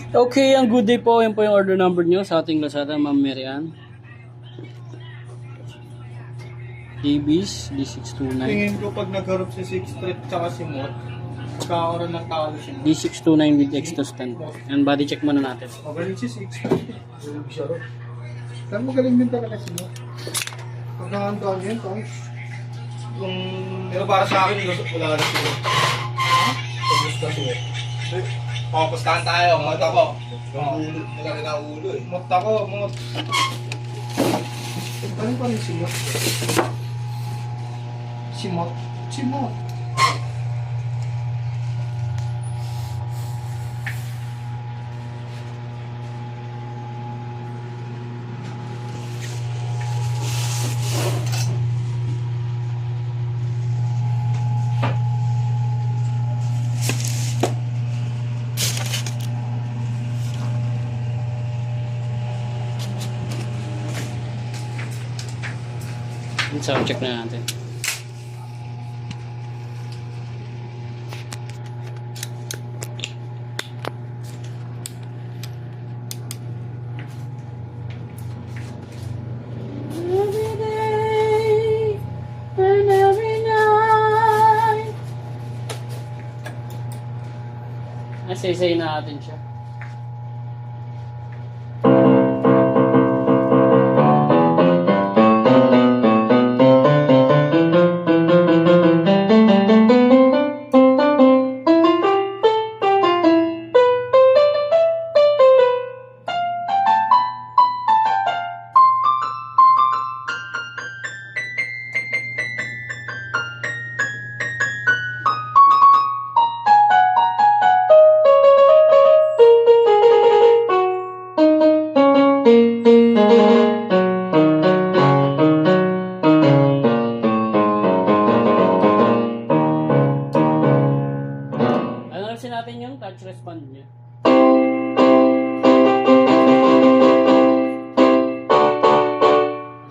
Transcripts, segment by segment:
Okay, ang good day po. Yan po yung order number nyo sa ating Lazada, Ma'am Marian. DBs, D629. Tingin ko pag nagharap si 6 Street tsaka si Mot, magkakaroon ng talo si Mot. D629 with extra stand. And body check muna natin. Magaling si 6 Street. Magaling siya rin. Pero magaling din talaga si Mot. Pagkakantaan yan, Toms. Pero para sa akin, wala na si Mot. Pag-gusto si Mot. Pustahan tayo, Mot ako. Malaki na ulo eh. Mot ako, Mot. Ano pa rin si Mot? Si Mot? Si Mot. Sound check na natin. Every day and every night. Nasisay na natin siya. Natin yung touch respond niya.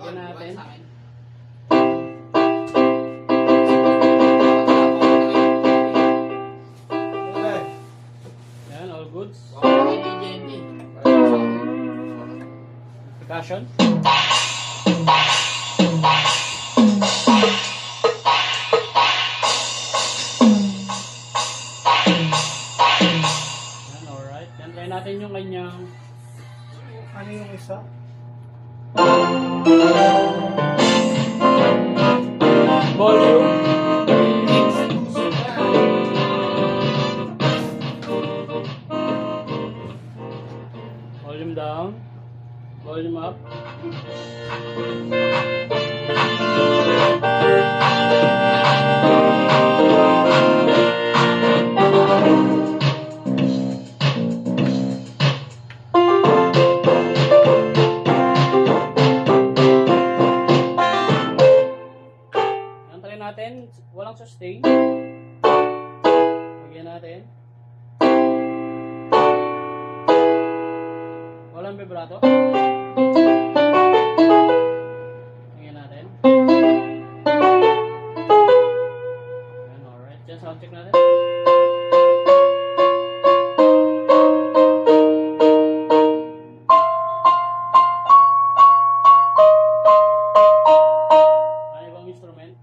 Lagyan natin. Yan, all goods. Percussion. Try natin yung kanyang ano yung isa? volume. Volume down. Volume up. Natin, walang sustain. Lagyan natin. Walang vibrato. Lagyan natin. Ayan, alright. Diyan, sound check natin. Ano ibang instrument?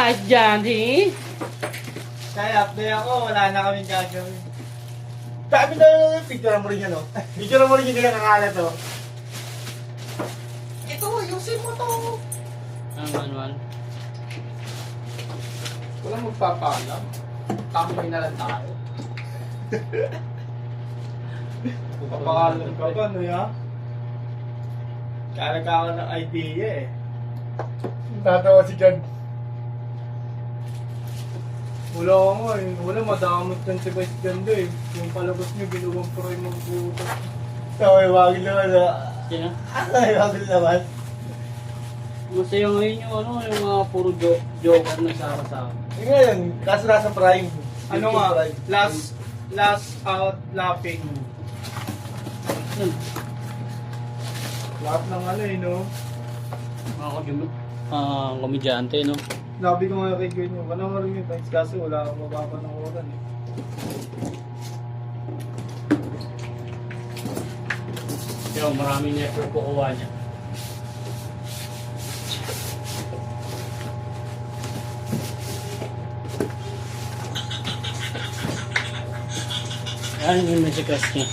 Nice, Johnny. Kaya update ako, wala na kaming gagawin. Sabi na, picture mo rin yan, no? Picture mo rin yung kinakakalat, no? Ito, ayusin mo to. Ang manual. Walang magpapaalam. Tambay na lang tayo. Papakalam ka ba, no, ya? Kala ka ako ng idea, eh. Tatawa si John. Wala ko nga eh. Wala, madamot yan si Vice Ganda eh. Yung palabas niyo, ginawang pro yung mga puto. Ay, wagil naman ah. Sino? Ay, wagil naman. Masaya ngayon yung ano, yung mga puro joker na sama-sama. Yung ngayon, kaso nasa prime. Ano nga, last out laughing. Yun. Lahat ng ano eh, no? Mga komedyante, no? Labi ko nga kay Gwen yung panoorin yun. Thanks kasi wala akong mapapanooran eh. Pero maraming effort po kuha niya. Yan yung music cast niya.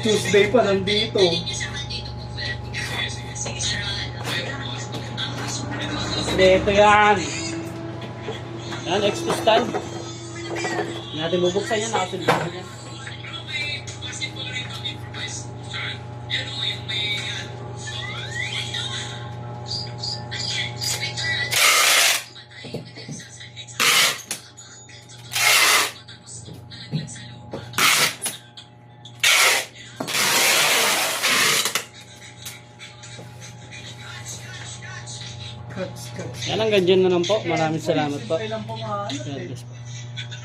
Tuesday pa nandito. Dito yan. Yan, extra stand. Hindi natin bubuksan yan, nakasilbahan yan. Cuts. Yan, hanggang dyan na lang po. Maraming salamat po. Kailan po nga ano God eh. bless po.